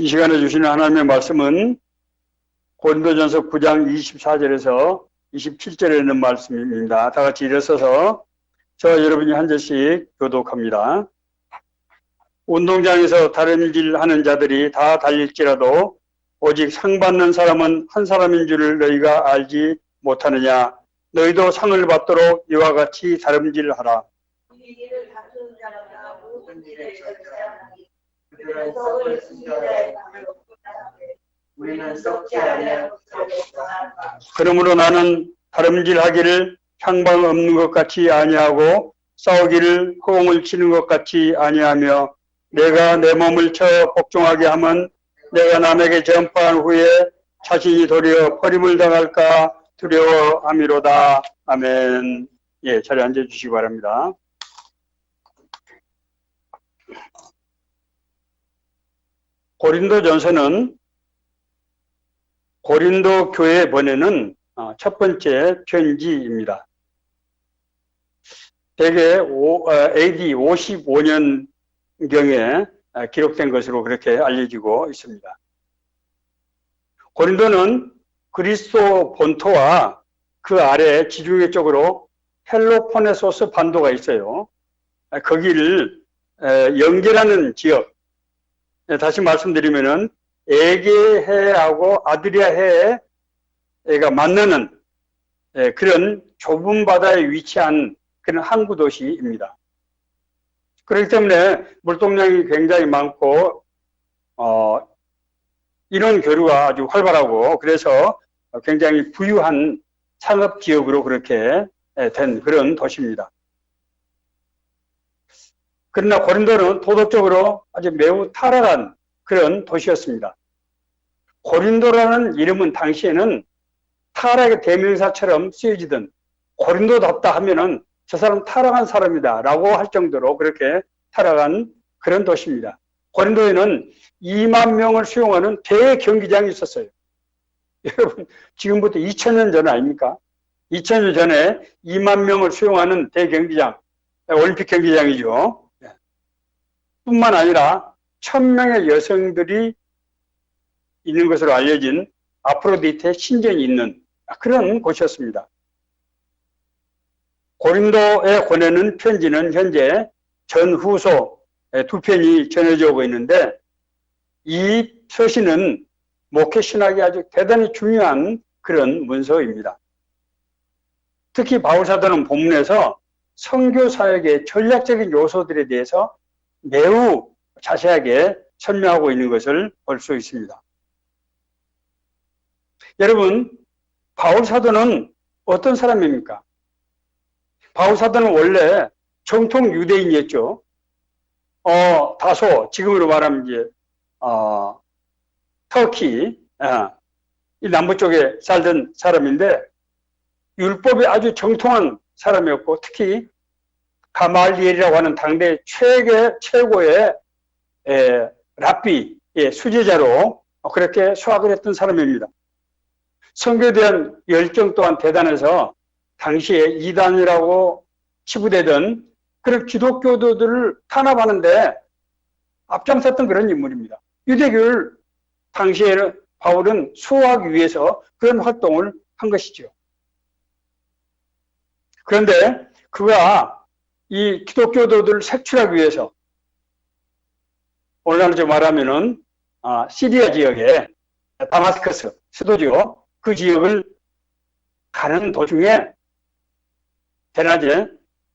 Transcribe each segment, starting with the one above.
이 시간에 주시는 하나님의 말씀은 고린도전서 9장 24절에서 27절에 있는 말씀입니다. 다 같이 일어서서 저와 여러분이 한 절씩 교독합니다. 운동장에서 다름질 하는 자들이 다 달릴지라도 오직 상 받는 사람은 한 사람인 줄을 너희가 알지 못하느냐. 너희도 상을 받도록 이와 같이 다름질하라. 그러므로 나는 다름질하기를 향방 없는 것 같이 아니하고 싸우기를 호응을 치는 것 같이 아니하며 내가 내 몸을 쳐 복종하게 하면 내가 남에게 전파한 후에 자신이 도리어 버림을 당할까 두려워함이로다. 아멘. 예, 자리에 앉아주시기 바랍니다. 고린도전서는 고린도 교회에 보내는 첫 번째 편지입니다. 대개 AD 55년경에 기록된 것으로 그렇게 알려지고 있습니다. 고린도는 그리스도 본토와 그 아래 지중해 쪽으로 헬로포네소스 반도가 있어요. 거기를 연결하는 지역, 다시 말씀드리면은 에게해하고 아드리아해가 만나는 그런 좁은 바다에 위치한 그런 항구 도시입니다. 그렇기 때문에 물동량이 굉장히 많고 인원 교류가 아주 활발하고 그래서 굉장히 부유한 상업 지역으로 그렇게 된 그런 도시입니다. 그러나 고린도는 도덕적으로 아주 매우 타락한 그런 도시였습니다. 고린도라는 이름은 당시에는 타락의 대명사처럼 쓰여지던 고린도답다 하면은 저 사람 타락한 사람이다 라고 할 정도로 그렇게 타락한 그런 도시입니다. 고린도에는 2만 명을 수용하는 대경기장이 있었어요. 여러분 지금부터 2000년 전 아닙니까? 2000년 전에 2만 명을 수용하는 대경기장, 올림픽 경기장이죠. 뿐만 아니라 1000명의 여성들이 있는 것으로 알려진 아프로디테 신전이 있는 그런 곳이었습니다. 고린도에 보내는 편지는 현재 전후소 두 편이 전해져 오고 있는데 이 서신은 목회 신학이 아주 대단히 중요한 그런 문서입니다. 특히 바울사도는 본문에서 선교 사역의 전략적인 요소들에 대해서 매우 자세하게 설명하고 있는 것을 볼 수 있습니다. 여러분, 바울사도는 어떤 사람입니까? 바울사도는 원래 정통 유대인이었죠. 다소 지금으로 말하면 이제 터키 이 남부 쪽에 살던 사람인데 율법이 아주 정통한 사람이었고 특히 가말리엘이라고 하는 당대 최고의 랍비 수제자로 그렇게 수학을 했던 사람입니다. 선교에 대한 열정 또한 대단해서 당시에 이단이라고 치부되던 그런 기독교도들을 탄압하는데 앞장섰던 그런 인물입니다. 유대교를 당시에는 바울은 수호하기 위해서 그런 활동을 한 것이죠. 그런데 그가 이 기독교도들을 색출하기 위해서 오늘날로 말하면은 시리아 지역에 다마스커스 수도죠. 그 지역을 가는 도중에 대낮에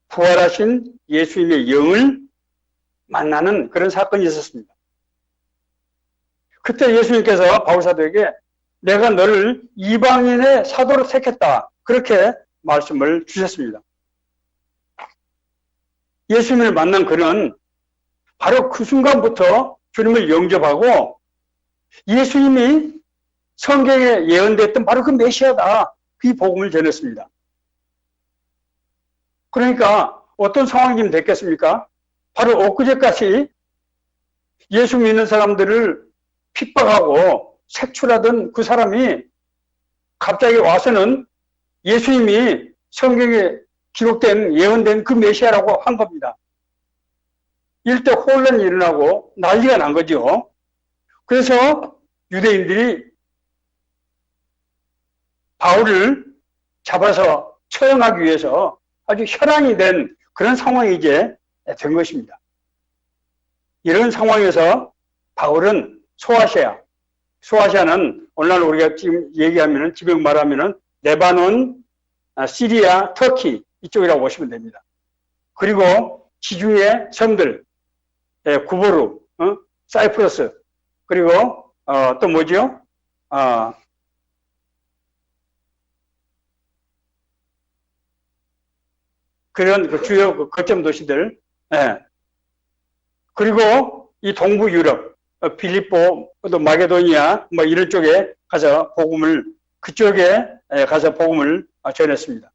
부활하신 예수님의 영을 만나는 그런 사건이 있었습니다. 그때 예수님께서 바울사도에게 내가 너를 이방인의 사도로 택했다. 그렇게 말씀을 주셨습니다. 예수님을 만난 그는 바로 그 순간부터 주님을 영접하고 예수님이 성경에 예언됐던 바로 그 메시아다. 그 복음을 전했습니다. 그러니까 어떤 상황이 됐겠습니까? 바로 엊그제까지 예수 믿는 사람들을 핍박하고 색출하던 그 사람이 갑자기 와서는 예수님이 성경에 기록된 예언된 그 메시아라고 한 겁니다. 이럴 때 혼란이 일어나고 난리가 난 거죠. 그래서 유대인들이 바울을 잡아서 처형하기 위해서 아주 혈안이 된 그런 상황이 이제 된 것입니다. 이런 상황에서 바울은 소아시아는 오늘날 우리가 지금 얘기하면은, 지금 말하면은 레바논, 시리아, 터키 이쪽이라고 보시면 됩니다. 그리고 지중해 섬들, 구보르, 사이프러스, 그리고 또 뭐죠? 그런 그 주요 그 거점 도시들, 그리고 이 동부 유럽, 필리포, 또 마게도니아, 뭐 이런 쪽에 가서 그쪽에 가서 복음을 전했습니다.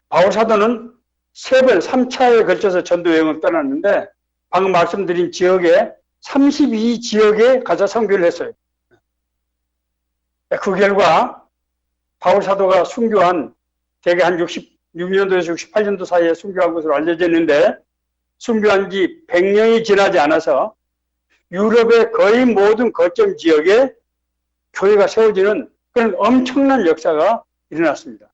바울 사도는 3차에 걸쳐서 전도 여행을 떠났는데, 방금 말씀드린 지역에 32지역에 가서 선교를 했어요. 그 결과 바울 사도가 순교한 대개 한 66년도에서 68년도 사이에 순교한 것으로 알려져 있는데, 순교한 지 100년이 지나지 않아서 유럽의 거의 모든 거점 지역에 교회가 세워지는 그런 엄청난 역사가 일어났습니다.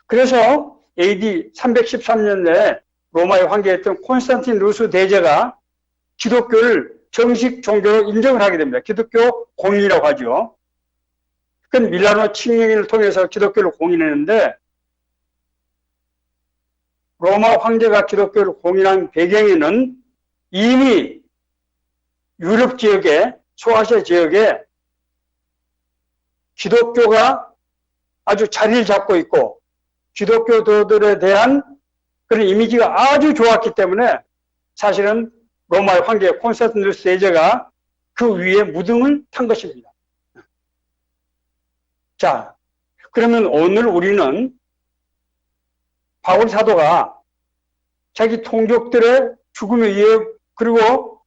그래서 AD 313년에 로마에 황제했던 콘스탄티누스 대제가 기독교를 정식 종교로 인정을 하게 됩니다. 기독교 공인이라고 하죠. 그 밀라노 칙령을 통해서 기독교를 공인했는데, 로마 황제가 기독교를 공인한 배경에는 이미 유럽 지역에, 소아시아 지역에 기독교가 아주 자리를 잡고 있고 기독교도들에 대한 그런 이미지가 아주 좋았기 때문에 사실은 로마의 황제 콘스탄티누스 대제가 그 위에 무등을 탄 것입니다. 자, 그러면 오늘 우리는 바울 사도가 자기 통족들의 죽음에 의해, 그리고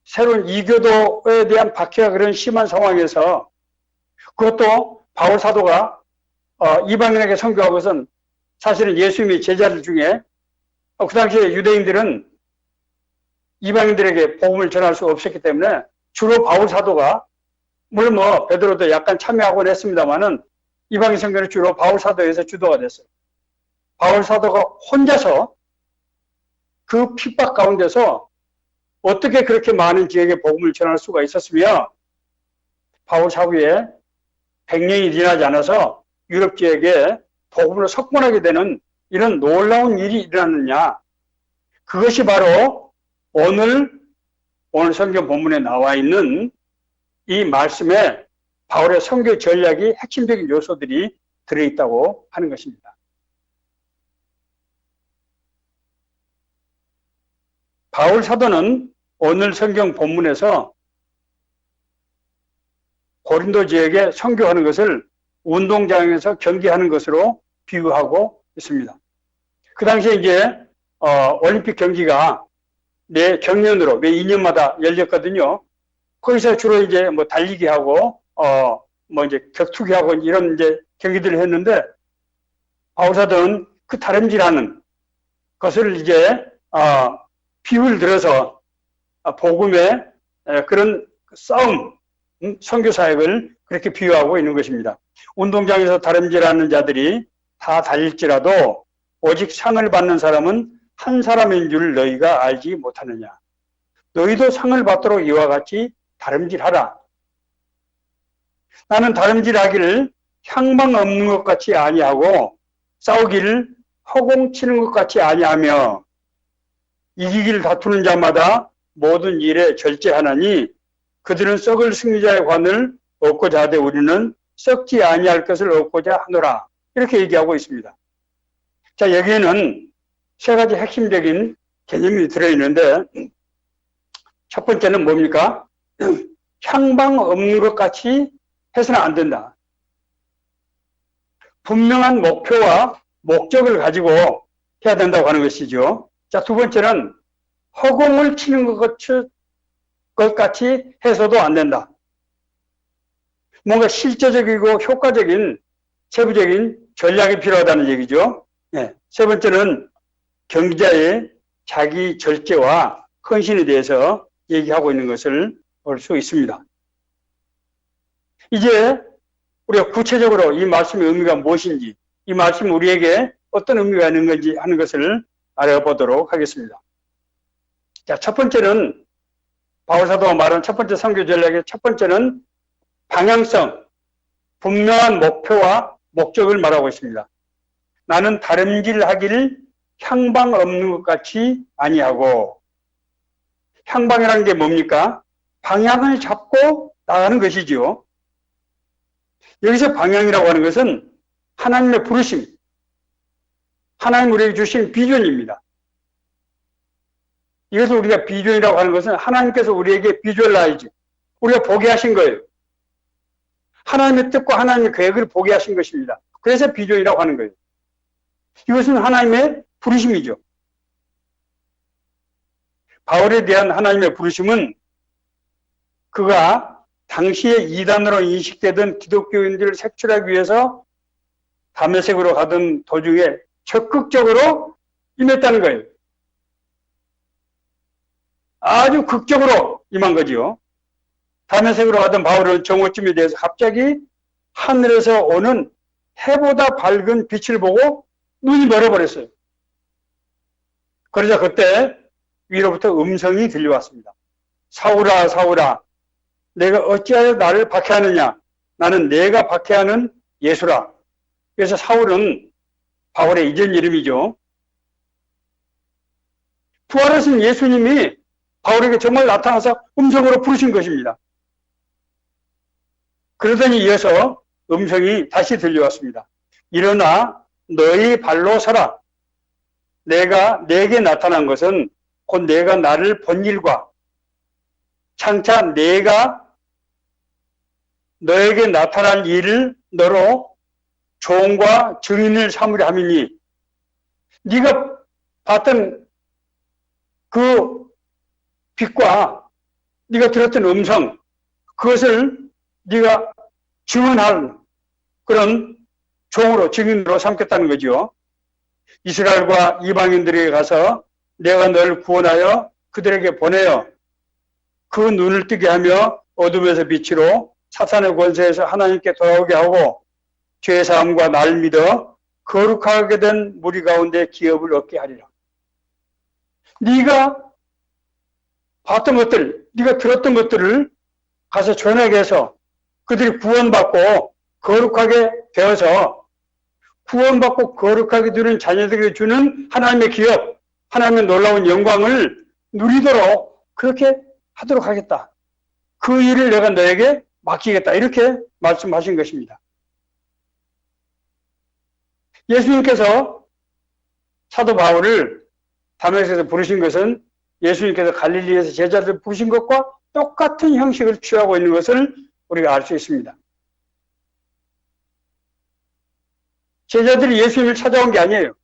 새로운 이교도에 대한 박해가 그런 심한 상황에서, 그것도 바울 사도가 이방인에게 선교한 것은 사실은 예수님의 제자들 중에, 그 당시에 유대인들은 이방인들에게 복음을 전할 수 없었기 때문에 주로 바울 사도가, 물론 뭐 베드로도 약간 참여하곤 했습니다만은 이방인 선교는 주로 바울 사도에서 주도가 됐어요. 바울 사도가 혼자서 그 핍박 가운데서 어떻게 그렇게 많은 지역에 복음을 전할 수가 있었으며, 바울 사후에 100년이 지나지 않아서 유럽 지역에 복음으로 석권하게 되는 이런 놀라운 일이 일어났느냐. 그것이 바로 오늘 성경 본문에 나와 있는 이 말씀에 바울의 선교 전략이 핵심적인 요소들이 들어있다고 하는 것입니다. 바울 사도는 오늘 성경 본문에서 고린도 지역에 선교하는 것을 운동장에서 경기하는 것으로 비유하고 있습니다. 그 당시에 이제 올림픽 경기가 매 경년으로 매 2년마다 열렸거든요. 거기서 주로 이제 뭐 달리기 하고 뭐 이제 격투기 하고 이런 이제 경기들을 했는데, 바울 사도는 그 다름질하는 것을 이제 비유를 들어서 복음의 그런 싸움, 선교 사역을 그렇게 비유하고 있는 것입니다. 운동장에서 다름질하는 자들이 다 달릴지라도 오직 상을 받는 사람은 한 사람인 줄 너희가 알지 못하느냐. 너희도 상을 받도록 이와 같이 다름질하라. 나는 다름질하기를 향방 없는 것 같이 아니하고 싸우기를 허공치는 것 같이 아니하며 이기기를 다투는 자마다 모든 일에 절제하나니 그들은 썩을 승리자의 관을 얻고자 하되 우리는 썩지 아니할 것을 얻고자 하노라. 이렇게 얘기하고 있습니다. 자, 여기에는 세 가지 핵심적인 개념이 들어있는데, 첫 번째는 뭡니까? 향방 없는 것 같이 해서는 안 된다. 분명한 목표와 목적을 가지고 해야 된다고 하는 것이죠. 자, 두 번째는 허공을 치는 것 같이 해서도 안 된다. 뭔가 실제적이고 효과적인 세부적인 전략이 필요하다는 얘기죠. 네. 세 번째는 경기자의 자기 절제와 헌신에 대해서 얘기하고 있는 것을 볼 수 있습니다. 이제 우리가 구체적으로 이 말씀의 의미가 무엇인지, 이 말씀이 우리에게 어떤 의미가 있는 건지 하는 것을 알아보도록 하겠습니다. 자, 첫 번째는 바울사도가 말한 첫 번째 선교 전략의 첫 번째는 방향성, 분명한 목표와 목적을 말하고 있습니다. 나는 다름질하기를 향방 없는 것 같이 아니하고, 향방이라는 게 뭡니까? 방향을 잡고 나가는 것이지요. 여기서 방향이라고 하는 것은 하나님의 부르심, 하나님 우리에게 주신 비전입니다. 이것을 우리가 비전이라고 하는 것은 하나님께서 우리에게 비주얼라이즈, 우리가 보게 하신 거예요. 하나님의 뜻과 하나님의 계획을 보게 하신 것입니다. 그래서 비전이라고 하는 거예요. 이것은 하나님의 부르심이죠. 바울에 대한 하나님의 부르심은 그가 당시에 이단으로 인식되던 기독교인들을 색출하기 위해서 다메섹으로 가던 도중에 적극적으로 임했다는 거예요. 아주 극적으로 임한 거지요. 다메섹으로 가던 바울은 정오쯤에 대해서 갑자기 하늘에서 오는 해보다 밝은 빛을 보고 눈이 멀어버렸어요. 그러자 그때 위로부터 음성이 들려왔습니다. 사울아, 사울아, 내가 어찌하여 나를 박해하느냐? 나는 내가 박해하는 예수라. 그래서 사울은 바울의 이전 이름이죠. 부활하신 예수님이 바울에게 정말 나타나서 음성으로 부르신 것입니다. 그러더니 이어서 음성이 다시 들려왔습니다. 일어나 너희 발로 서라. 내가 내게 나타난 것은 곧 내가 나를 본 일과 장차 내가 너에게 나타난 일을 너로 종과 증인을 삼으려 함이니, 네가 봤던 그 빛과 네가 들었던 음성, 그것을 네가 증언할 그런 종으로, 증인으로 삼겠다는 거죠. 이스라엘과 이방인들에게 가서 내가 너를 구원하여 그들에게 보내어 그 눈을 뜨게 하며 어둠에서 빛으로 사탄의 권세에서 하나님께 돌아오게 하고 죄 사함과 날 믿어 거룩하게 된 무리 가운데 기업을 얻게 하리라. 네가 봤던 것들, 네가 들었던 것들을 가서 전하게 해서 그들이 구원받고 거룩하게 되어서 구원받고 거룩하게 되는 자녀들에게 주는 하나님의 기업, 하나님의 놀라운 영광을 누리도록 그렇게 하도록 하겠다. 그 일을 내가 너에게 맡기겠다. 이렇게 말씀하신 것입니다. 예수님께서 사도 바울을 다메섹에서 부르신 것은 예수님께서 갈릴리에서 제자들을 부르신 것과 똑같은 형식을 취하고 있는 것을 우리가 알 수 있습니다. 제자들이 예수님을 찾아온 게 아니에요.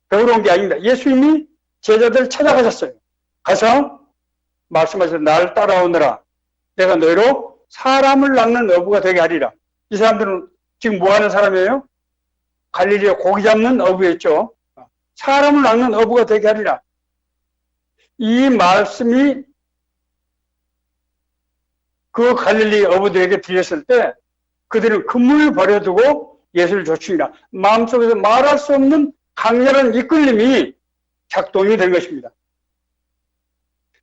배우러 온 게 아닙니다. 예수님이 제자들을 찾아가셨어요. 가서 말씀하셔서 나를 따라오너라. 내가 너희로 사람을 낚는 어부가 되게 하리라. 이 사람들은 지금 뭐 하는 사람이에요? 갈릴리에 고기 잡는 어부였죠. 사람을 낚는 어부가 되게 하리라. 이 말씀이 그 갈릴리 어부들에게 들렸을 때 그들은 그물을 버려두고 예수를 좇으니라. 마음속에서 말할 수 없는 강렬한 이끌림이 작동이 된 것입니다.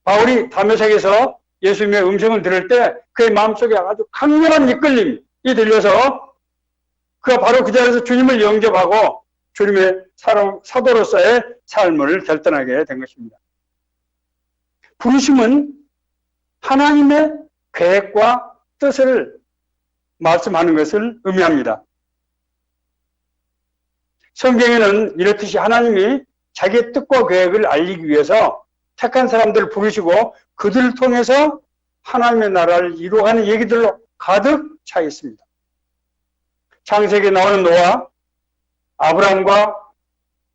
바울이 다메섹에서 예수님의 음성을 들을 때 그의 마음속에 아주 강렬한 이끌림이 들려서 그가 바로 그 자리에서 주님을 영접하고 주님의 사도로서의 삶을 결단하게 된 것입니다. 부르심은 하나님의 계획과 뜻을 말씀하는 것을 의미합니다. 성경에는 이렇듯이 하나님이 자기의 뜻과 계획을 알리기 위해서 택한 사람들을 부르시고 그들을 통해서 하나님의 나라를 이루어가는 얘기들로 가득 차 있습니다. 창세기에 나오는 노아, 아브라함과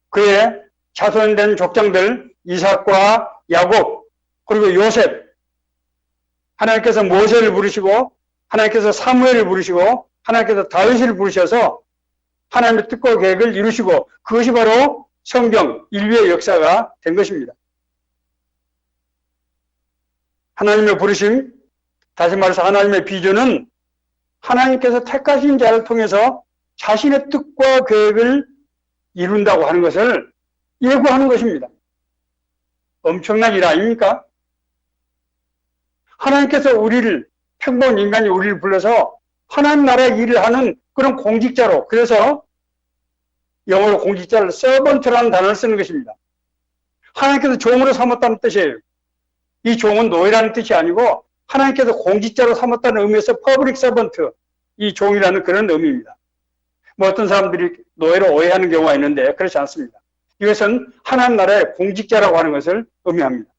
그의 자손된 족장들 이삭과 야곱, 그리고 요셉, 하나님께서 모세를 부르시고 하나님께서 사무엘을 부르시고 하나님께서 다윗을 부르셔서 하나님의 뜻과 계획을 이루시고 그것이 바로 성경 인류의 역사가 된 것입니다. 하나님의 부르심, 다시 말해서 하나님의 비전은 하나님께서 택하신 자를 통해서 자신의 뜻과 계획을 이룬다고 하는 것을 예고하는 것입니다. 엄청난 일 아닙니까? 하나님께서 우리를, 평범한 인간이 우리를 불러서 하나님 나라의 일을 하는 그런 공직자로, 그래서 영어로 공직자를 서번트라는 단어를 쓰는 것입니다. 하나님께서 종으로 삼았다는 뜻이에요. 이 종은 노예라는 뜻이 아니고 하나님께서 공직자로 삼았다는 의미에서 퍼블릭 서번트, 이 종이라는 그런 의미입니다. 뭐 어떤 사람들이 노예로 오해하는 경우가 있는데 그렇지 않습니다. 이것은 하나님 나라의 공직자라고 하는 것을 의미합니다.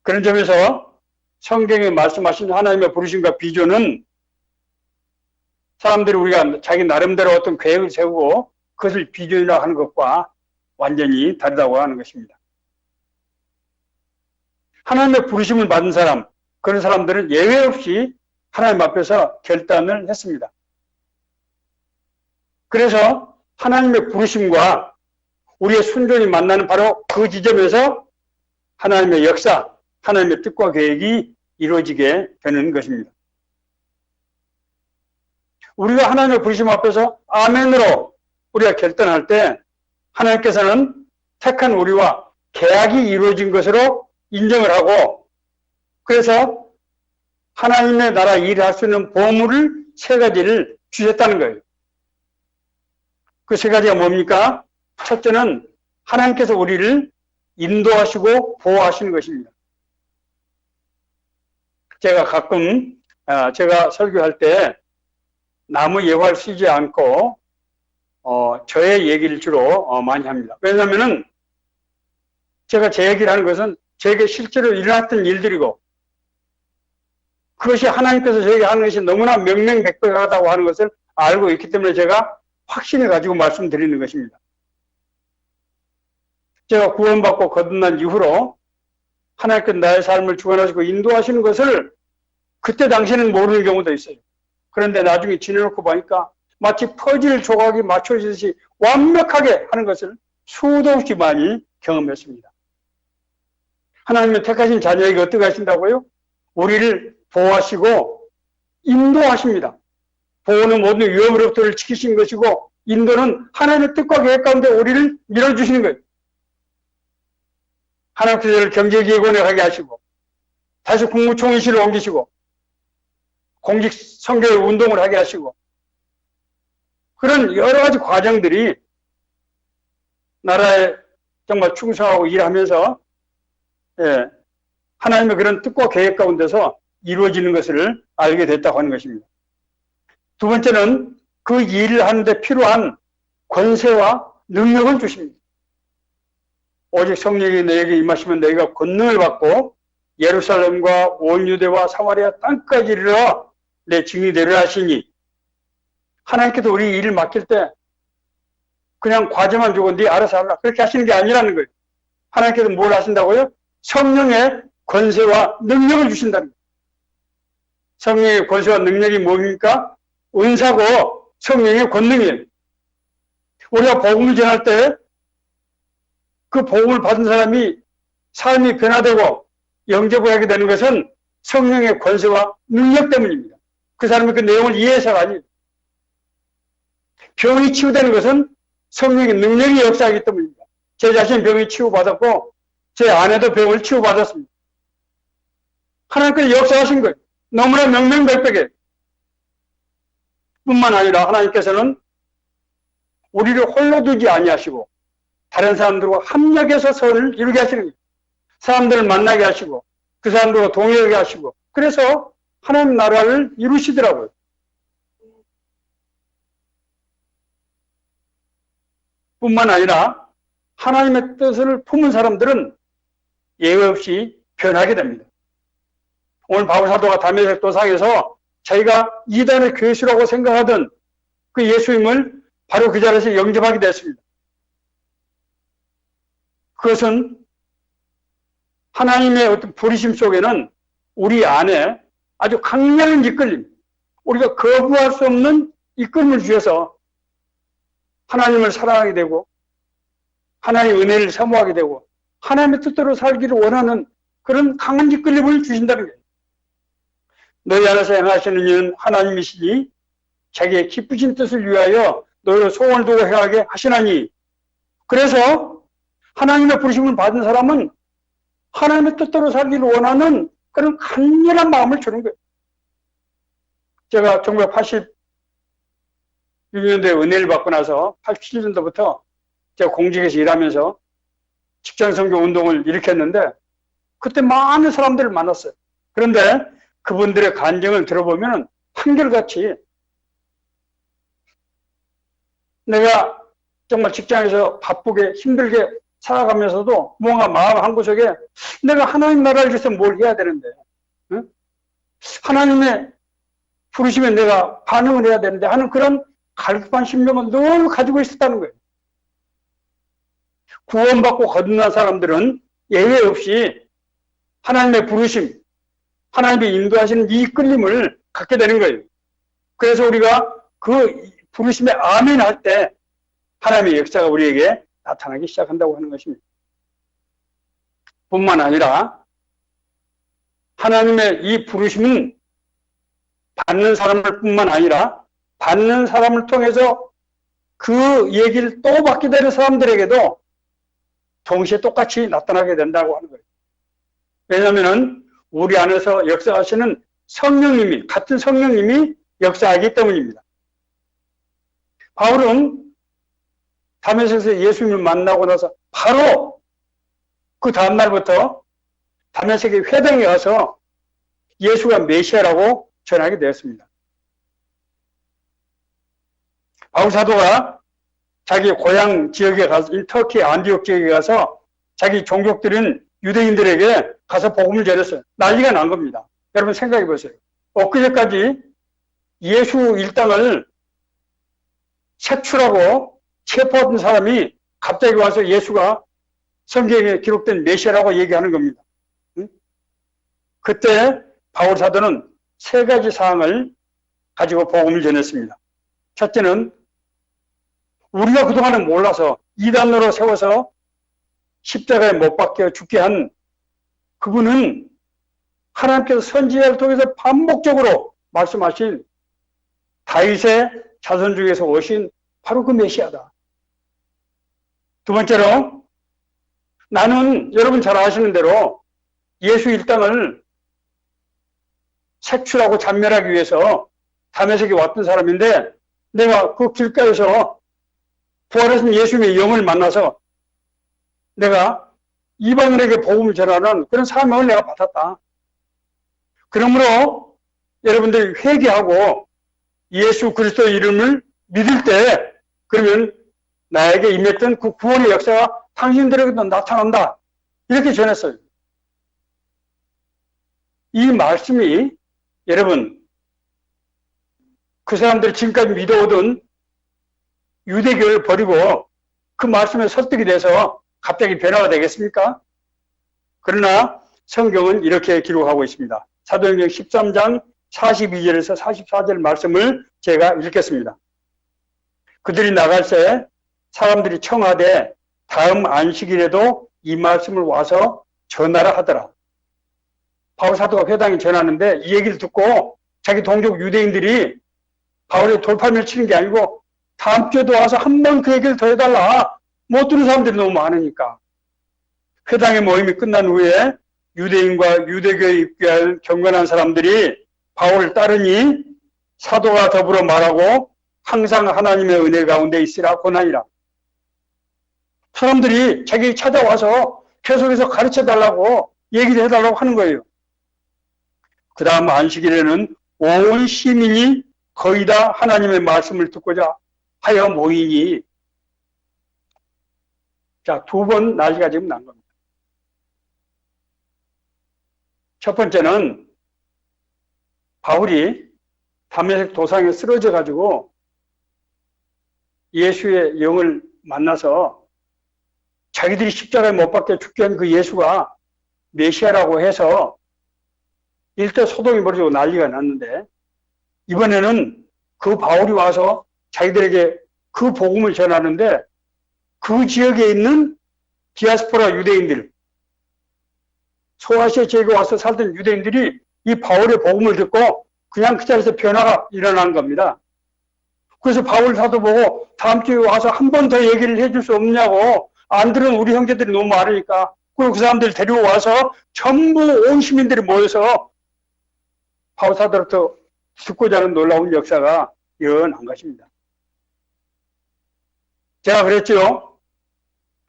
그런 점에서 성경에 말씀하신 하나님의 부르심과 비전은 사람들이 우리가 자기 나름대로 어떤 계획을 세우고 그것을 비전이라고 하는 것과 완전히 다르다고 하는 것입니다. 하나님의 부르심을 받은 사람, 그런 사람들은 예외 없이 하나님 앞에서 결단을 했습니다. 그래서 하나님의 부르심과 우리의 순종이 만나는 바로 그 지점에서 하나님의 역사, 하나님의 뜻과 계획이 이루어지게 되는 것입니다. 우리가 하나님의 부르심 앞에서 아멘으로 우리가 결단할 때 하나님께서는 택한 우리와 계약이 이루어진 것으로 인정을 하고, 그래서 하나님의 나라 일을 할 수 있는 보물을 세 가지를 주셨다는 거예요. 그 세 가지가 뭡니까? 첫째는 하나님께서 우리를 인도하시고 보호하시는 것입니다. 제가 가끔 제가 설교할 때 나무 예화를 쓰지 않고 저의 얘기를 주로 많이 합니다. 왜냐하면은 제가 제 얘기를 하는 것은 제게 실제로 일어났던 일들이고 그것이 하나님께서 저에게 하는 것이 너무나 명명백백하다고 하는 것을 알고 있기 때문에 제가 확신을 가지고 말씀드리는 것입니다. 제가 구원받고 거듭난 이후로 하나님께서 나의 삶을 주관하시고 인도하시는 것을 그때 당시에는 모르는 경우도 있어요. 그런데 나중에 지내놓고 보니까 마치 퍼즐 조각이 맞춰지듯이 완벽하게 하는 것을 수도 없이 많이 경험했습니다. 하나님의 택하신 자녀에게 어떻게 하신다고요? 우리를 보호하시고 인도하십니다. 보호는 모든 위험으로부터 지키신 것이고 인도는 하나님의 뜻과 계획 가운데 우리를 밀어주시는 거예요. 하나님께서 저를 경제기획원에 가게 하시고 다시 국무총리실로 옮기시고 공직 선교의 운동을 하게 하시고 그런 여러 가지 과정들이 나라에 정말 충성하고 일하면서 하나님의 그런 뜻과 계획 가운데서 이루어지는 것을 알게 됐다고 하는 것입니다. 두 번째는 그 일을 하는데 필요한 권세와 능력을 주십니다. 오직 성령이 너에게 임하시면 너희가 권능을 받고 예루살렘과 온 유대와 사마리아 땅까지 이르러 내 증인이 되리라 하시니, 하나님께서 우리 일을 맡길 때 그냥 과제만 주고 네 알아서 하라 그렇게 하시는 게 아니라는 거예요. 하나님께서 뭘 하신다고요? 성령의 권세와 능력을 주신다는 거예요. 성령의 권세와 능력이 뭡니까? 은사고 성령의 권능이에요. 우리가 복음을 전할 때 그 복음을 받은 사람이 삶이 변화되고 영접을 하게 되는 것은 성령의 권세와 능력 때문입니다. 그 사람이 그 내용을 이해해서가 아니에요. 병이 치유되는 것은 성령의 능력이 역사하기 때문입니다. 제 자신 병이 치유받았고 제 아내도 병을 치유받았습니다. 하나님께서 역사하신 거예요. 너무나 명명백백해. 뿐만 아니라 하나님께서는 우리를 홀로 두지 아니하시고 다른 사람들과 합력해서 선을 이루게 하시는 거예요. 사람들을 만나게 하시고 그 사람들과 동행하게 하시고 그래서 하나님 나라를 이루시더라고요. 뿐만 아니라 하나님의 뜻을 품은 사람들은 예외 없이 변하게 됩니다. 오늘 바울사도가 다메섹 도상에서 자기가 이단의 괴수라고 생각하던 그 예수님을 바로 그 자리에서 영접하게 됐습니다. 그것은 하나님의 어떤 부르심 속에는 우리 안에 아주 강렬한 이끌림, 우리가 거부할 수 없는 이끌림을 주셔서 하나님을 사랑하게 되고 하나님의 은혜를 사모하게 되고 하나님의 뜻대로 살기를 원하는 그런 강한 이끌림을 주신다는 거예요. 너희 안에서 행하시는 이는 하나님이시니 자기의 기쁘신 뜻을 위하여 너희의 소원을 두고 행하게 하시나니. 그래서 하나님의 부르심을 받은 사람은 하나님의 뜻대로 살기를 원하는 그런 강렬한 마음을 주는 거예요. 제가 1986년도에 은혜를 받고 나서 87년도부터 제가 공직에서 일하면서 직장선교 운동을 일으켰는데 그때 많은 사람들을 만났어요. 그런데 그분들의 간증을 들어보면 한결같이 내가 정말 직장에서 바쁘게 힘들게 살아가면서도 뭔가 마음 한구석에 내가 하나님 나라를 위해서 뭘 해야 되는데, 응? 하나님의 부르시면 내가 반응을 해야 되는데 하는 그런 갈급한 심령을 늘 가지고 있었다는 거예요. 구원받고 거듭난 사람들은 예외 없이 하나님의 부르심, 하나님의 인도하시는 이 이끌림을 갖게 되는 거예요. 그래서 우리가 그 부르심에 아멘 할 때 하나님의 역사가 우리에게 나타나기 시작한다고 하는 것입니다. 뿐만 아니라 하나님의 이 부르심은 받는 사람을 뿐만 아니라 받는 사람을 통해서 그 얘기를 또 받게 되는 사람들에게도 동시에 똑같이 나타나게 된다고 하는 거예요. 왜냐하면 우리 안에서 역사하시는 성령님이, 같은 성령님이 역사하기 때문입니다. 바울은 다메섹에서 예수님을 만나고 나서 바로 그 다음날부터 다메섹의 회당에 가서 예수가 메시아라고 전하게 되었습니다. 바울 사도가 자기 고향 지역에 가서, 터키 안디옥 지역에 가서 자기 종족들인 유대인들에게 가서 복음을 전했어요. 난리가 난 겁니다. 여러분 생각해 보세요. 엊그제까지 예수 일당을 색출하고 체포한 사람이 갑자기 와서 예수가 성경에 기록된 메시아라고 얘기하는 겁니다. 그때 바울 사도는 세 가지 사항을 가지고 복음을 전했습니다. 첫째는 우리가 그동안은 몰라서 이단으로 세워서 십자가에 못 박혀 죽게 한 그분은 하나님께서 선지자를 통해서 반복적으로 말씀하신 다윗의 자손 중에서 오신 바로 그 메시아다. 두 번째로 나는 여러분 잘 아시는 대로 예수 일당을 색출하고 잔멸하기 위해서 다메섹에 왔던 사람인데 내가 그 길가에서 부활하신 예수님의 영을 만나서 내가 이방인에게 복음을 전하는 그런 사명을 내가 받았다. 그러므로 여러분들이 회개하고 예수 그리스도의 이름을 믿을 때 그러면 나에게 임했던 그 구원의 역사가 당신들에게도 나타난다. 이렇게 전했어요. 이 말씀이 여러분 그 사람들이 지금까지 믿어오던 유대교를 버리고 그 말씀에 설득이 돼서 갑자기 변화가 되겠습니까? 그러나 성경은 이렇게 기록하고 있습니다. 사도행전 13장 42절에서 44절 말씀을 제가 읽겠습니다. 그들이 나갈 새 사람들이 청하되 다음 안식일에도 이 말씀을 와서 전하라 하더라. 바울 사도가 회당에 전하는데 이 얘기를 듣고 자기 동족 유대인들이 바울의 돌팔매를 치는 게 아니고 다음 주에도 와서 한 번 그 얘기를 더 해달라. 못 듣는 사람들이 너무 많으니까. 회당의 모임이 끝난 후에 유대인과 유대교에 입교할 경건한 사람들이 바울을 따르니 사도가 더불어 말하고 항상 하나님의 은혜 가운데 있으라 고난이라. 사람들이 자기 찾아와서 계속해서 가르쳐달라고 얘기를 해달라고 하는 거예요. 그 다음 안식일에는 온 시민이 거의 다 하나님의 말씀을 듣고자 하여 모이니. 자, 두 번 난리가 지금 난 겁니다. 첫 번째는 바울이 다메섹 도상에 쓰러져 가지고 예수의 영을 만나서 자기들이 십자가에 못 박혀 죽게 한 그 예수가 메시아라고 해서 일대 소동이 벌어지고 난리가 났는데 이번에는 그 바울이 와서 자기들에게 그 복음을 전하는데 그 지역에 있는 디아스포라 유대인들, 소아시아 지역에 와서 살던 유대인들이 이 바울의 복음을 듣고 그냥 그 자리에서 변화가 일어난 겁니다. 그래서 바울 사도 보고 다음 주에 와서 한 번 더 얘기를 해줄 수 없냐고, 안 들은 우리 형제들이 너무 많으니까. 그리고 그 사람들 데리고 와서 전부 온 시민들이 모여서 바울 사도로부터 듣고자 하는 놀라운 역사가 일어난 것입니다. 제가 그랬죠.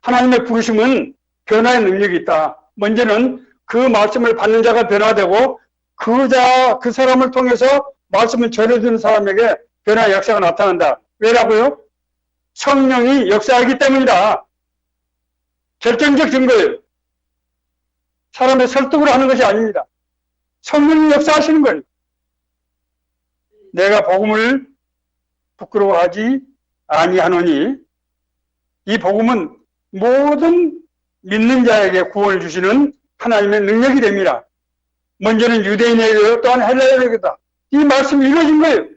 하나님의 부르심은 변화의 능력이 있다. 먼저는 그 말씀을 받는 자가 변화되고 그 사람을 통해서 말씀을 전해주는 사람에게 변화의 역사가 나타난다. 왜라고요? 성령이 역사하기 때문이다. 결정적 증거예요. 사람의 설득으로 하는 것이 아닙니다. 성령이 역사하시는 거예요. 내가 복음을 부끄러워하지 아니하노니, 이 복음은 모든 믿는 자에게 구원을 주시는 하나님의 능력이 됩니다. 먼저는 유대인에게 또한 헬라인에게다. 이 말씀이 이루어진 거예요.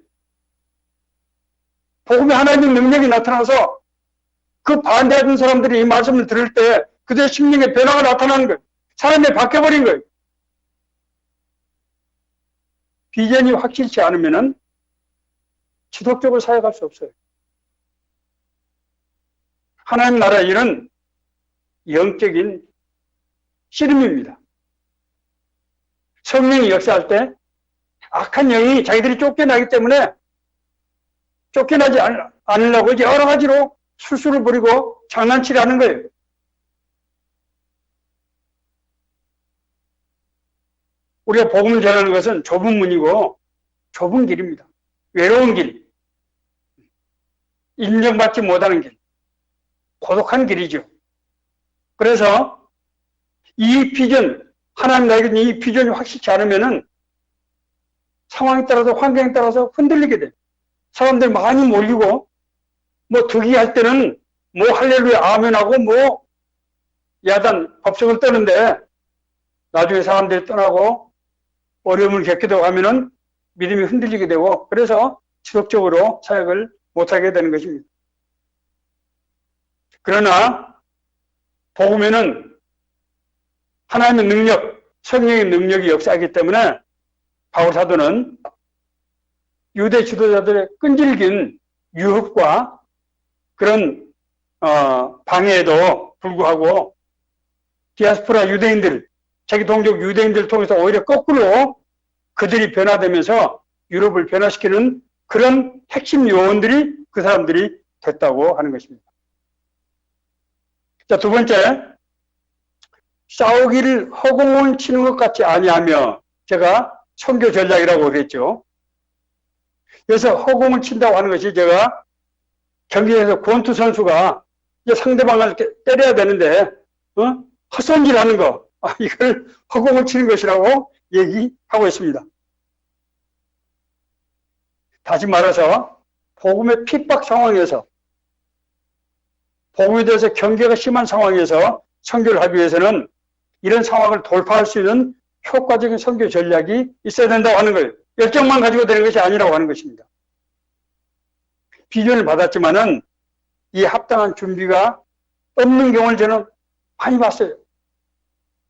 복음의 하나님의 능력이 나타나서 그 반대하던 사람들이 이 말씀을 들을 때 그들의 심령에 변화가 나타나는 거예요. 사람이 바뀌어버린 거예요. 비전이 확실치 않으면 지속적으로 사역할 수 없어요. 하나님 나라의 일은 영적인 씨름입니다. 성령이 역사할 때 악한 영이 자기들이 쫓겨나기 때문에 쫓겨나지 않으려고 여러 가지로 술수를 부리고 장난치려 하는 거예요. 우리가 복음을 전하는 것은 좁은 문이고 좁은 길입니다. 외로운 길, 인정받지 못하는 길, 고독한 길이죠. 그래서 이 비전, 하나님 나에게 이 비전이 확실치 않으면은 상황에 따라서 환경에 따라서 흔들리게 돼요. 사람들이 많이 몰리고 뭐 득이할 때는 뭐 할렐루야 아멘하고 뭐 야단 법석을 떠는데 나중에 사람들이 떠나고 어려움을 겪기도 하면은 믿음이 흔들리게 되고 그래서 지속적으로 사역을 못하게 되는 것입니다. 그러나 복음에는 하나님의 능력, 성령의 능력이 역사하기 때문에 바울 사도는 유대 지도자들의 끈질긴 유혹과 그런 방해에도 불구하고 디아스포라 유대인들, 자기 동족 유대인들을 통해서 오히려 거꾸로 그들이 변화되면서 유럽을 변화시키는 그런 핵심 요원들이 그 사람들이 됐다고 하는 것입니다. 자, 두 번째, 싸우기를 허공을 치는 것 같지 아니하며, 제가 선교 전략이라고 그랬죠. 그래서 허공을 친다고 하는 것이 제가 경기에서 권투 선수가 이제 상대방을 때려야 되는데 헛손질하는 거, 이걸 허공을 치는 것이라고 얘기하고 있습니다. 다시 말해서 복음의 핍박 상황에서, 복음에 대해서 경계가 심한 상황에서 선교를 하기 위해서는 이런 상황을 돌파할 수 있는 효과적인 선교 전략이 있어야 된다고 하는 거예요. 열정만 가지고 되는 것이 아니라고 하는 것입니다. 비전을 받았지만은 이 합당한 준비가 없는 경우를 저는 많이 봤어요.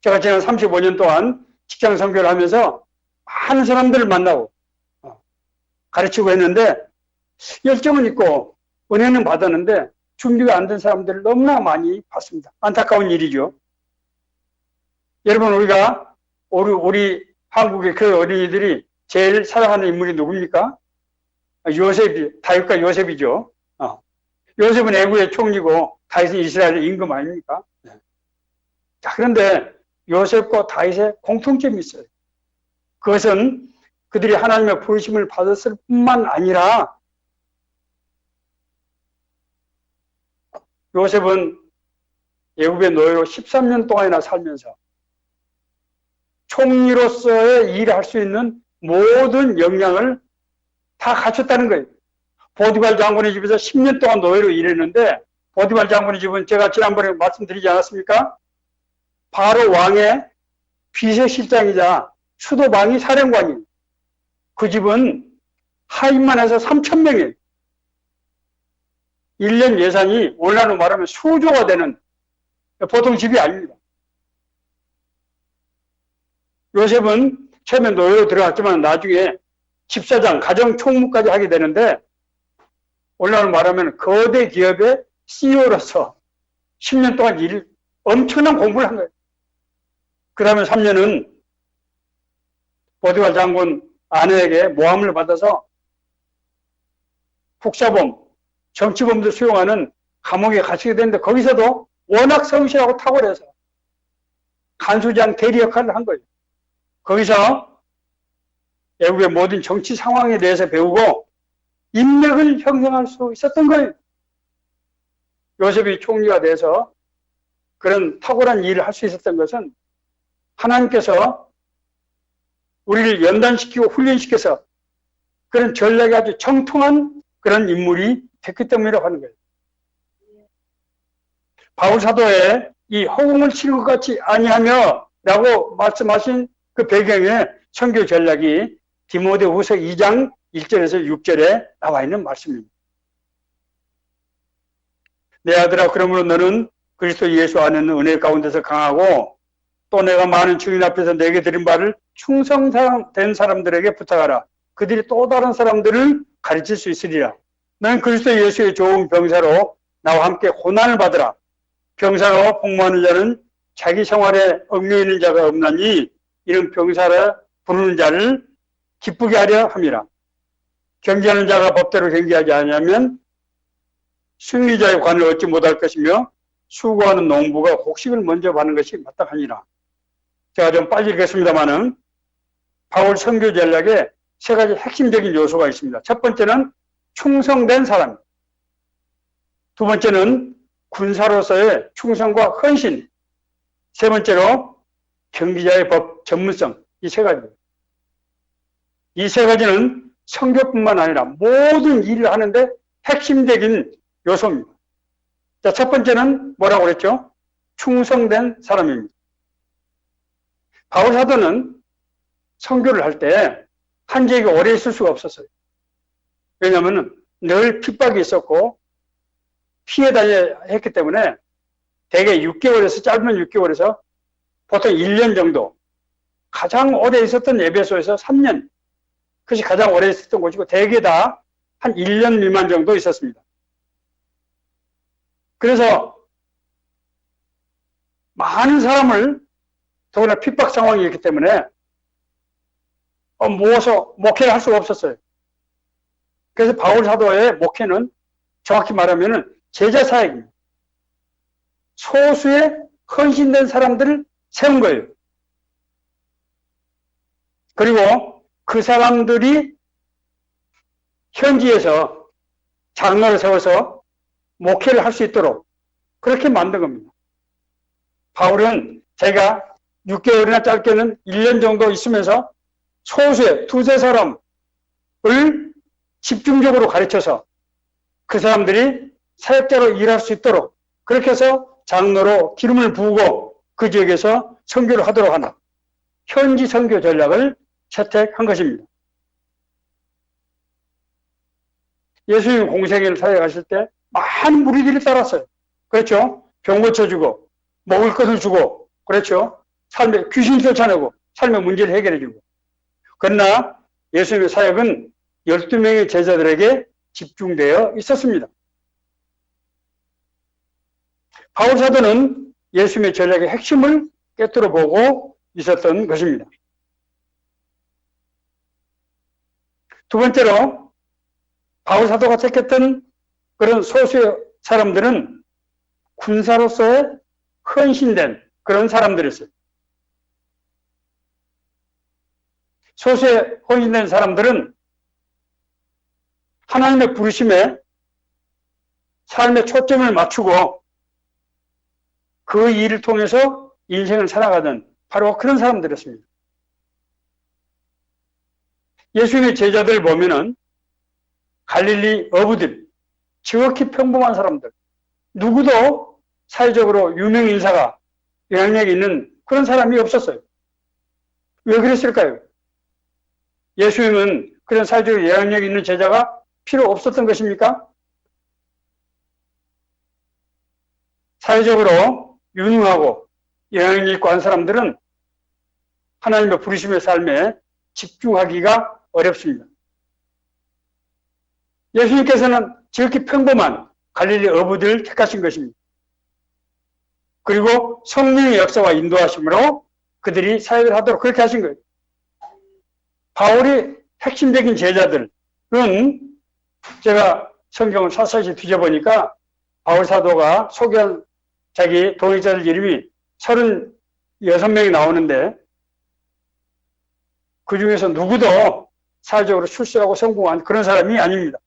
제가 지난 35년 동안 직장 선교를 하면서 많은 사람들을 만나고 가르치고 했는데 열정은 있고 은혜는 받았는데 준비가 안 된 사람들을 너무나 많이 봤습니다. 안타까운 일이죠. 여러분, 우리 한국의 그 어린이들이 제일 사랑하는 인물이 누굽니까? 다윗과 요셉이죠. 요셉은 애굽의 총리고 다윗은 이스라엘의 임금 아닙니까? 네. 자, 그런데 요셉과 다윗의 공통점이 있어요. 그것은 그들이 하나님의 부르심을 받았을 뿐만 아니라 요셉은 애굽의 노예로 13년 동안이나 살면서 총리로서의 일을 할 수 있는 모든 역량을 다 갖췄다는 거예요. 보디발 장군의 집에서 10년 동안 노예로 일했는데 보디발 장군의 집은 제가 지난번에 말씀드리지 않았습니까? 바로 왕의 비서실장이자 수도방위 사령관이에요. 그 집은 하인만 해서 3,000명이에요. 1년 예산이 오늘날로 말하면 수조가 되는 보통 집이 아닙니다. 요셉은 처음에 노예로 들어갔지만 나중에 집사장, 가정총무까지 하게 되는데, 오늘날 말하면 거대 기업의 CEO로서 10년 동안 엄청난 공부를 한 거예요. 그 다음에 3년은 보디발 장군 아내에게 모함을 받아서 국사범, 정치범들 수용하는 감옥에 갇히게 되는데, 거기서도 워낙 성실하고 탁월해서 간수장 대리 역할을 한 거예요. 거기서 애국의 모든 정치 상황에 대해서 배우고 인맥을 형성할 수 있었던 거예요. 요셉이 총리가 돼서 그런 탁월한 일을 할 수 있었던 것은 하나님께서 우리를 연단시키고 훈련시켜서 그런 전략이 아주 정통한 그런 인물이 됐기 때문이라고 하는 거예요. 바울 사도의 이 허공을 치는 것 같이 아니하며 라고 말씀하신 그 배경에 선교 전략이 디모데후서 2장 1절에서 6절에 나와 있는 말씀입니다. 내 아들아, 그러므로 너는 그리스도 예수 안에 있는 은혜 가운데서 강하고 또 내가 많은 증인 앞에서 내게 드린 바를 충성된 사람들에게 부탁하라. 그들이 또 다른 사람들을 가르칠 수 있으리라. 너는 그리스도 예수의 좋은 병사로 나와 함께 고난을 받으라. 병사로 복무하는 자는 자기 생활에 얽매여 있는 자가 없나니 이런 병사라 부르는 자를 기쁘게 하려 함이라. 경계하는 자가 법대로 경계하지 않으면 승리자의 관을 얻지 못할 것이며 수고하는 농부가 곡식을 먼저 받는 것이 마땅하니라. 제가 좀 빨리 읽겠습니다만은 바울 선교 전략에 세 가지 핵심적인 요소가 있습니다. 첫 번째는 충성된 사람, 두 번째는 군사로서의 충성과 헌신, 세 번째로 경기자의 법 전문성, 이 세 가지입니다. 이 세 가지는 선교뿐만 아니라 모든 일을 하는데 핵심적인 요소입니다. 자, 첫 번째는 뭐라고 그랬죠? 충성된 사람입니다. 바울 사도는 선교를 할 때 한 지역에 오래 있을 수가 없었어요. 왜냐하면 늘 핍박이 있었고 피해 다녀야 했기 때문에 대개 6개월에서 짧으면 6개월에서 보통 1년 정도, 가장 오래 있었던 에베소에서 3년, 그것이 가장 오래 있었던 곳이고 대개 다 한 1년 미만 정도 있었습니다. 그래서 많은 사람을, 더구나 핍박 상황이었기 때문에 모아서 목회를 할 수가 없었어요. 그래서 바울 사도의 목회는 정확히 말하면 제자 사역입니다. 소수의 헌신된 사람들을 세운 거예요. 그리고 그 사람들이 현지에서 장로를 세워서 목회를 할 수 있도록 그렇게 만든 겁니다. 바울은 제가 6개월이나 짧게는 1년 정도 있으면서 소수의 두세 사람을 집중적으로 가르쳐서 그 사람들이 사역자로 일할 수 있도록 그렇게 해서 장로로 기름을 부으고 그 지역에서 선교를 하도록 하는 현지 선교 전략을 채택한 것입니다. 예수님 공생애를 사역하실 때 많은 무리들이 따랐어요. 그렇죠? 병 고쳐주고 먹을 것을 주고, 그렇죠? 삶에 귀신 쫓아내고 삶의 문제를 해결해주고. 그러나 예수님의 사역은 12명의 제자들에게 집중되어 있었습니다. 바울 사도는 예수님의 전략의 핵심을 꿰뚫어 보고 있었던 것입니다. 두 번째로 바울 사도가 택했던 그런 소수의 사람들은 군사로서의 헌신된 그런 사람들이었어요. 소수의 헌신된 사람들은 하나님의 부르심에 삶의 초점을 맞추고 그 일을 통해서 인생을 살아가던 바로 그런 사람들이었습니다. 예수님의 제자들 보면은 갈릴리 어부들, 지극히 평범한 사람들, 누구도 사회적으로 유명 인사가 영향력이 있는 그런 사람이 없었어요. 왜 그랬을까요? 예수님은 그런 사회적으로 영향력이 있는 제자가 필요 없었던 것입니까? 사회적으로 유능하고 영향력 있고 한 사람들은 하나님의 부르심의 삶에 집중하기가 어렵습니다. 예수님께서는 지극히 평범한 갈릴리 어부들을 택하신 것입니다. 그리고 성령의 역사와 인도하심으로 그들이 사역을 하도록 그렇게 하신 거예요. 바울의 핵심적인 제자들은 제가 성경을 사사시 뒤져보니까 바울 사도가 소개한 자기 동역자들 이름이 36명이 나오는데 그 중에서 누구도 사회적으로 출세하고 성공한 그런 사람이 아닙니다.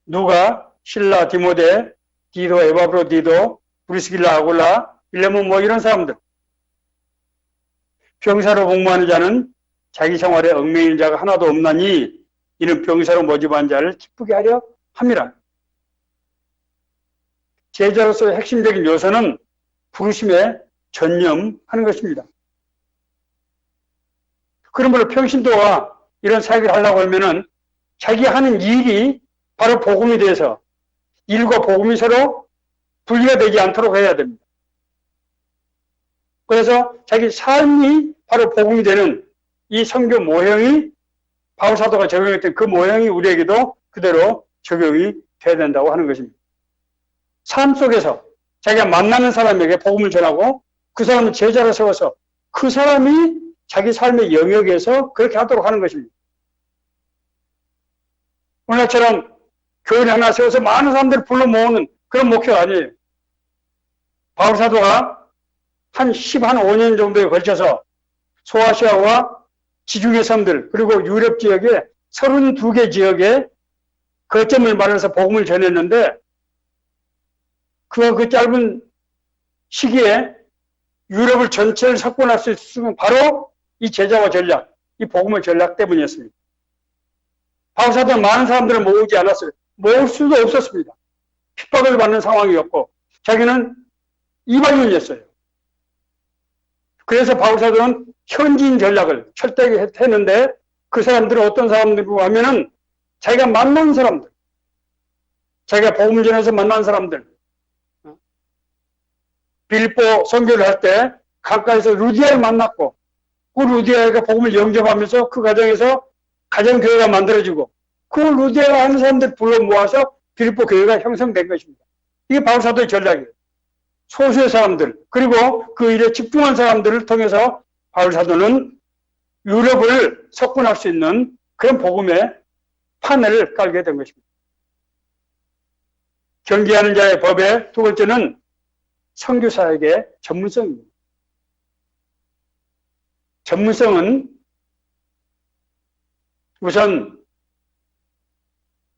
누가, 실라, 디모데, 디도, 에바브로디도, 브리스길라, 아굴라, 빌레몬 이런 사람들. 병사로 복무하는 자는 자기 생활에 얽매이는 자가 하나도 없나니 이는 병사로 모집한 자를 기쁘게 하려 함이라. 제자로서의 핵심적인 요소는 부르심에 전념하는 것입니다. 그러므로 평신도가 이런 사역을 하려고 하면은 자기 하는 일이 바로 복음이 돼서 일과 복음이 서로 분리가 되지 않도록 해야 됩니다. 그래서 자기 삶이 바로 복음이 되는 이 선교 모형이 바울 사도가 적용했던 그 모형이 우리에게도 그대로 적용이 돼야 된다고 하는 것입니다. 삶 속에서 자기가 만나는 사람에게 복음을 전하고 그 사람을 제자로 세워서 그 사람이 자기 삶의 영역에서 그렇게 하도록 하는 것입니다. 오늘처럼 교회 하나 세워서 많은 사람들을 불러 모으는 그런 목표가 아니에요. 바울 사도가 한 15년 정도에 걸쳐서 소아시아와 지중해 섬들 그리고 유럽 지역에 32개 지역에 거점을 마련해서 복음을 전했는데 그 짧은 시기에 유럽을 전체를 석권할 수 있으면 바로 이 제자와 전략, 이 복음의 전략 때문이었습니다. 바울 사도는 많은 사람들을 모으지 않았어요. 모을 수도 없었습니다. 핍박을 받는 상황이었고 자기는 이방인이었어요. 그래서 바울 사도는 현지인 전략을 철저하게 했는데 그 사람들은 어떤 사람들이고 하면은 자기가 만난 사람들, 자기가 복음을 전해서 만난 사람들, 빌립보 선교를 할 때 강가에서 루디아를 만났고 그 루디아가 복음을 영접하면서 그 과정에서 가정교회가 만들어지고 그 루디아가 하는 사람들 불러 모아서 빌립보 교회가 형성된 것입니다. 이게 바울 사도의 전략이에요. 소수의 사람들 그리고 그 일에 집중한 사람들을 통해서 바울 사도는 유럽을 석권할 수 있는 그런 복음의 판을 깔게 된 것입니다. 경계하는 자의 법의 두 번째는 선교사에게 전문성입니다. 전문성은 우선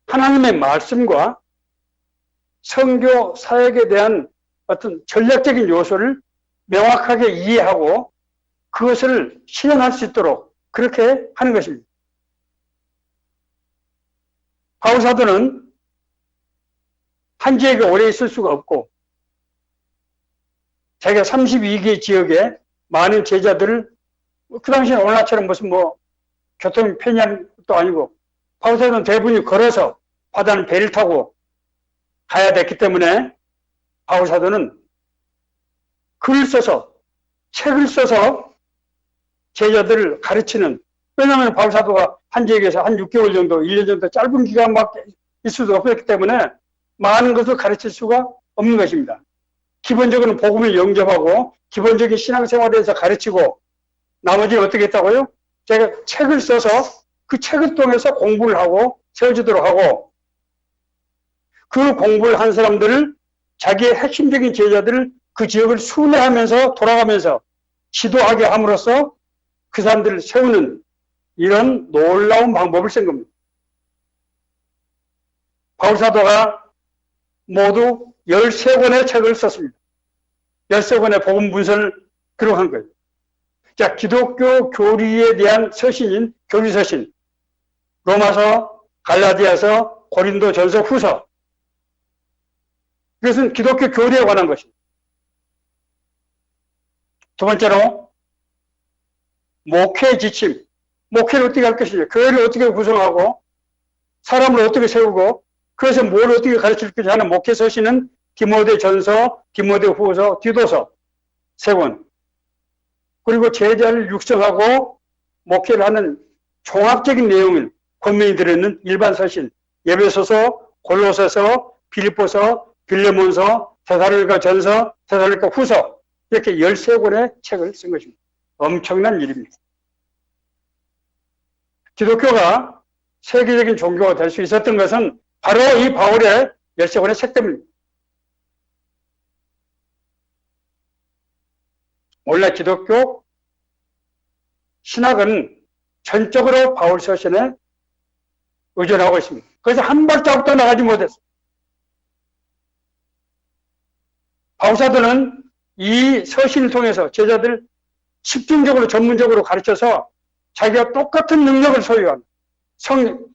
하나님의 말씀과 선교 사역에 대한 어떤 전략적인 요소를 명확하게 이해하고 그것을 실현할 수 있도록 그렇게 하는 것입니다. 바울 사도는 한 지역에 오래 있을 수가 없고 자기가 32개 지역에 많은 제자들을 그 당시에 오늘날처럼 무슨 교통이 편리한 것도 아니고 바울 사도는 대부분이 걸어서 바다는 배를 타고 가야 됐기 때문에 바울 사도는 글을 써서 책을 써서 제자들을 가르치는 왜냐하면 바울 사도가 한 지역에서 한 6개월 정도 1년 정도 짧은 기간밖에 있을 수도 없었기 때문에 많은 것을 가르칠 수가 없는 것입니다. 기본적으로는 복음을 영접하고 기본적인 신앙생활에 대해서 가르치고 나머지는 어떻게 했다고요? 제가 책을 써서 그 책을 통해서 공부를 하고 세워지도록 하고 그 공부를 한 사람들을 자기의 핵심적인 제자들을 그 지역을 순회하면서 돌아가면서 지도하게 함으로써 그 사람들을 세우는 이런 놀라운 방법을 쓴 겁니다. 바울 사도가 모두 13권의 책을 썼습니다. 13권의 복음 문서를 기록한 거예요. 자, 기독교 교리에 대한 서신인 교리서신, 로마서, 갈라디아서, 고린도 전서, 후서. 이것은 기독교 교리에 관한 것입니다. 두 번째로 목회 지침. 목회를 어떻게 할 것이냐, 교회를 어떻게 구성하고 사람을 어떻게 세우고 그래서 뭘 어떻게 가르칠 것이냐 하는 목회 서신은 디모데 전서, 디모데 후서, 디도서 13권, 그리고 제자를 육성하고 목회를 하는 종합적인 내용을 권면이 들어있는 일반 서신, 에베소서, 골로새서, 빌립보서, 빌레몬서, 데살로니가 전서, 데살로니가 후서, 이렇게 13권의 책을 쓴 것입니다. 엄청난 일입니다. 기독교가 세계적인 종교가 될 수 있었던 것은 바로 이 바울의 13권의 책 때문입니다. 원래 기독교 신학은 전적으로 바울 서신에 의존하고 있습니다. 그래서 한 발자국도 나가지 못했어요. 바울사도는 이 서신을 통해서 제자들 집중적으로 전문적으로 가르쳐서 자기가 똑같은 능력을 소유한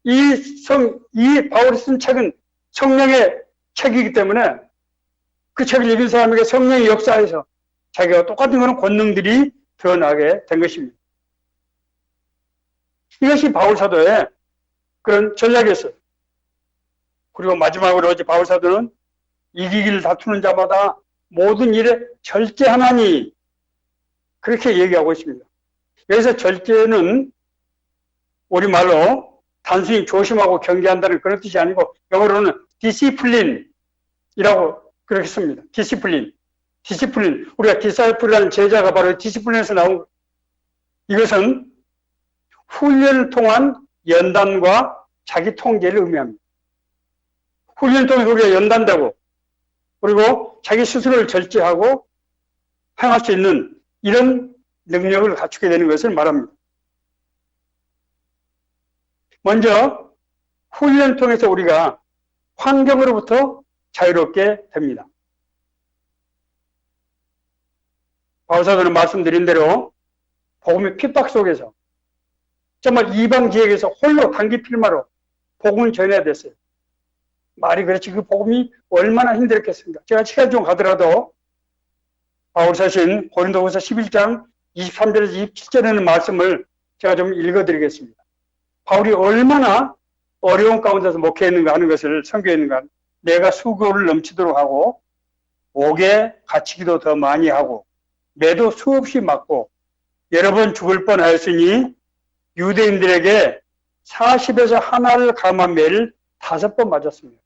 이 바울이 쓴 책은 성령의 책이기 때문에 그 책을 읽은 사람에게 성령의 역사에서 자기가 똑같은 그런 권능들이 드러나게 된 것입니다. 이것이 바울사도의 그런 전략이었어요. 그리고 마지막으로 어제 바울사도는 이기기를 다투는 자마다 모든 일에 절제하나니 그렇게 얘기하고 있습니다. 여기서 절제는 우리말로 단순히 조심하고 경계한다는 그런 뜻이 아니고 영어로는 디시플린이라고 그렇게 씁니다. 디시플린. 우리가 디사이플이라는 제자가 바로 디시플린에서 나온 거예요. 이것은 훈련을 통한 연단과 자기 통제를 의미합니다. 훈련을 통해서 우리가 연단되고 그리고 자기 스스로를 절제하고 행할 수 있는 이런 능력을 갖추게 되는 것을 말합니다. 먼저 훈련을 통해서 우리가 환경으로부터 자유롭게 됩니다. 바울사도는 말씀드린 대로 복음의 핍박 속에서 정말 이방 지역에서 홀로 단기 필마로 복음을 전해야 됐어요. 말이 그렇지 그 복음이 얼마나 힘들었겠습니까? 제가 시간 좀 가더라도 바울서신 고린도후서 11장 23절에서 27절에는 말씀을 제가 좀 읽어드리겠습니다. 바울이 얼마나 어려운 가운데서 목회했는가 하는 것을 선교했는가. 내가 수고를 넘치도록 하고 옥에 갇히기도 더 많이 하고 매도 수없이 맞고 여러 번 죽을 뻔하였으니 유대인들에게 40에서 하나를 감한 매를 5번 맞았습니다.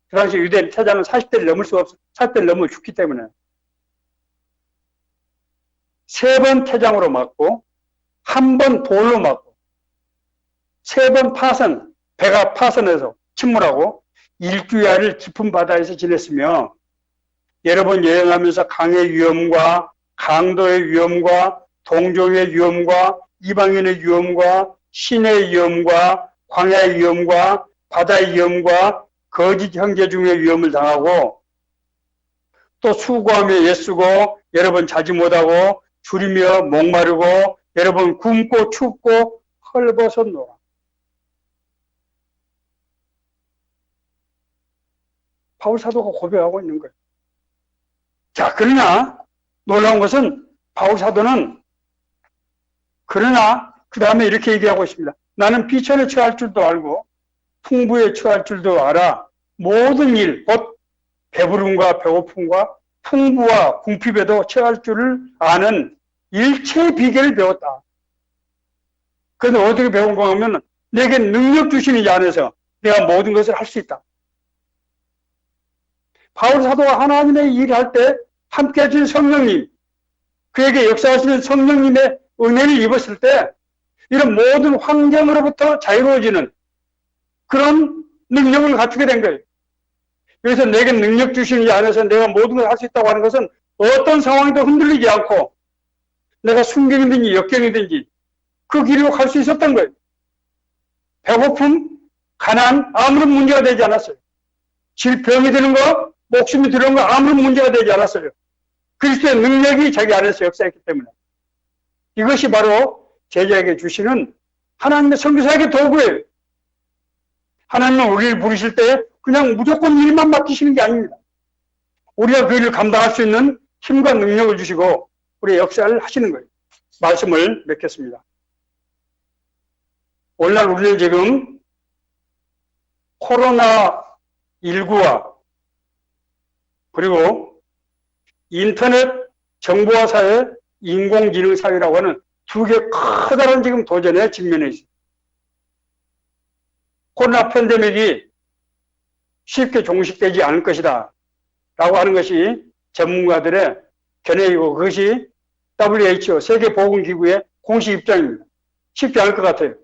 그 당시 유대인 태자는 40대를 넘을 수가 없어. 40대를 넘으면 죽기 때문에 3번 태장으로 맞고 1번 돌로 맞고 3번 파선, 배가 파선해서 침몰하고 일주야를 깊은 바다에서 지냈으며 여러 번 여행하면서 강의 위험과 강도의 위험과 동족의 위험과 이방인의 위험과 신의 위험과 광야의 위험과 바다의 위험과 거짓 형제 중의 위험을 당하고 또 수고하며 애쓰고 여러 번 자지 못하고 줄이며 목마르고 여러 번 굶고 춥고 헐벗었노라. 바울 사도가 고백하고 있는 거예요. 자, 그러나 놀라운 것은 바울 사도는 그러나 그 다음에 이렇게 얘기하고 있습니다. 나는 비천에 처할 줄도 알고 풍부에 처할 줄도 알아. 모든 일, 곧 배부름과 배고픔과 풍부와 궁핍에도 처할 줄을 아는 일체의 비결을 배웠다. 그런데 어떻게 배운 거 하면 내게 능력 주시는 이 안에서 내가 모든 것을 할 수 있다. 바울 사도가 하나님의 일을 할 때 함께 해주신 성령님, 그에게 역사하시는 성령님의 은혜를 입었을 때 이런 모든 환경으로부터 자유로워지는 그런 능력을 갖추게 된 거예요. 그래서 내게 능력 주시는 이 안에서 내가 모든 걸 할 수 있다고 하는 것은 어떤 상황에도 흔들리지 않고 내가 순경이든지 역경이든지 그 길로 갈 수 있었던 거예요. 배고픔, 가난 아무런 문제가 되지 않았어요. 질병이 드는 거, 목숨이 드는 거 아무런 문제가 되지 않았어요. 그리스도의 능력이 자기 안에서 역사했기 때문에. 이것이 바로 제자에게 주시는 하나님의 선교사에게 도구예요. 하나님은 우리를 부르실 때 그냥 무조건 일만 맡기시는 게 아닙니다. 우리가 그 일을 감당할 수 있는 힘과 능력을 주시고 우리의 역사를 하시는 거예요. 말씀을 맺겠습니다. 오늘날 우리는 지금 코로나19와 그리고 인터넷 정보화 사회, 인공지능 사회라고 하는 두 개 커다란 지금 도전에 직면해 있습니다. 코로나 팬데믹이 쉽게 종식되지 않을 것이다 라고 하는 것이 전문가들의 견해이고, 그것이 WHO 세계보건기구의 공식 입장입니다. 쉽지 않을 것 같아요.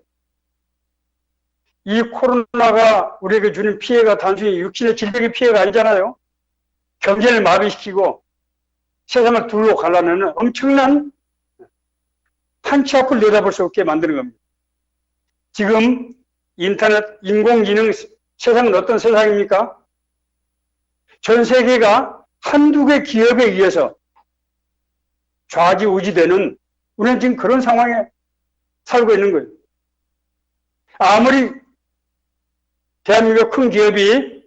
이 코로나가 우리에게 주는 피해가 단순히 육신의 질병의 피해가 아니잖아요. 경제를 마비시키고 세상을 둘로 갈라내는 엄청난 한치 앞을 내다볼 수 없게 만드는 겁니다. 지금 인터넷, 인공지능 세상은 어떤 세상입니까? 전 세계가 한두 개 기업에 의해서 좌지우지되는, 우리는 지금 그런 상황에 살고 있는 거예요. 아무리 대한민국 큰 기업이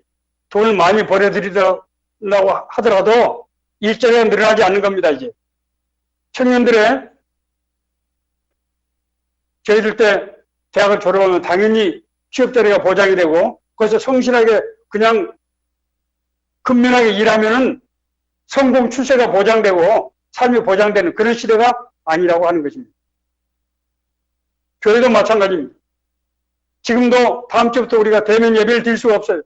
돈을 많이 벌어들이려고 하더라도 일자리가 늘어나지 않는 겁니다, 이제. 청년들의, 저희들 때 대학을 졸업하면 당연히 취업자리가 보장이 되고, 거기서 성실하게 그냥 근면하게 일하면은 성공 출세가 보장되고 삶이 보장되는 그런 시대가 아니라고 하는 것입니다. 교회도 마찬가지입니다. 지금도 다음 주부터 우리가 대면 예배를 드릴 수가 없어요.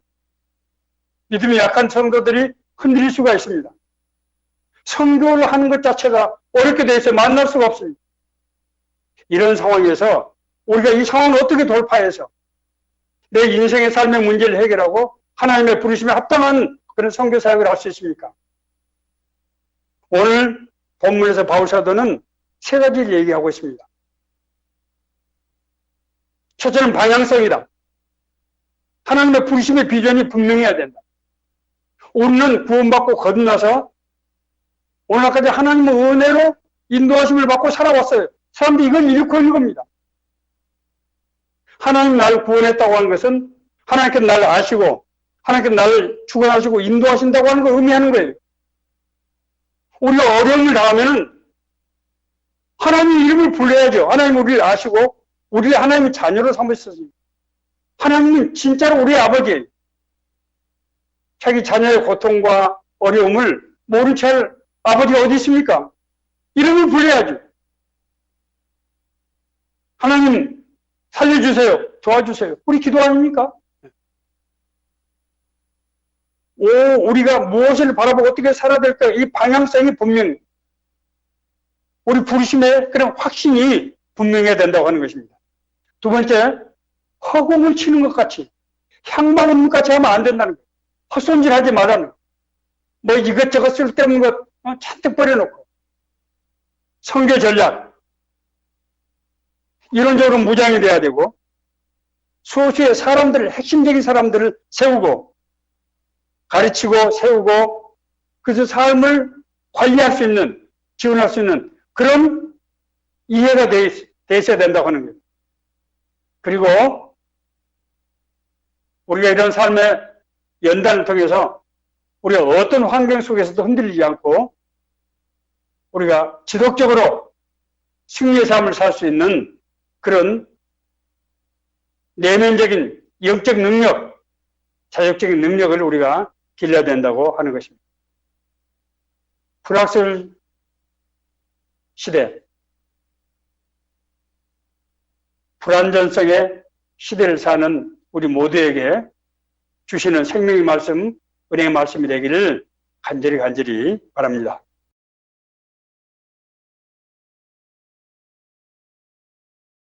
믿음이 약한 성도들이 흔들릴 수가 있습니다. 선교를 하는 것 자체가 어렵게 돼 있어요. 만날 수가 없습니다. 이런 상황에서 우리가 이 상황을 어떻게 돌파해서 내 인생의 삶의 문제를 해결하고 하나님의 부르심에 합당한 그런 선교 사역을 할 수 있습니까? 오늘 본문에서 바울 사도는 세 가지를 얘기하고 있습니다. 첫째는 방향성이다. 하나님의 부르심의 비전이 분명해야 된다. 우리는 구원받고 거듭나서 오늘까지 하나님의 은혜로 인도하심을 받고 살아왔어요. 사람들이 이걸 잃고 있는 겁니다. 하나님 나를 구원했다고 하는 것은 하나님께서 나를 아시고 하나님께서 나를 주관하시고 인도하신다고 하는 걸 의미하는 거예요. 우리가 어려움을 당하면 하나님의 이름을 불러야죠. 하나님 우리를 아시고 우리를 하나님의 자녀로 삼으셨습니다. 하나님은 진짜로 우리의 아버지예요. 자기 자녀의 고통과 어려움을 모른 채 할 아버지가 어디 있습니까? 이름을 불러야죠. 하나님 살려주세요. 도와주세요. 우리 기도 아닙니까? 우리가 무엇을 바라보고 어떻게 살아야 될까? 이 방향성이 분명히, 우리 부르심의 그런 확신이 분명해야 된다고 하는 것입니다. 두 번째, 허공을 치는 것 같이, 향방 없는 것 같이 하면 안 된다는 거예요. 헛손질하지 말라는 거예요. 뭐 이것저것 쓸데없는 것 잔뜩 버려놓고, 선교 전략, 이론적으로 무장이 돼야 되고, 소수의 사람들을, 핵심적인 사람들을 세우고, 가르치고 세우고, 그래서 삶을 관리할 수 있는, 지원할 수 있는 그런 이해가 돼 있어야 된다고 하는 거예요. 그리고 우리가 이런 삶의 연단을 통해서 우리가 어떤 환경 속에서도 흔들리지 않고 우리가 지속적으로 승리의 삶을 살 수 있는 그런 내면적인 영적 능력, 자력적인 능력을 우리가 길러야 된다고 하는 것입니다. 불확실 시대, 불안전성의 시대를 사는 우리 모두에게 주시는 생명의 말씀, 은혜의 말씀이 되기를 간절히 바랍니다.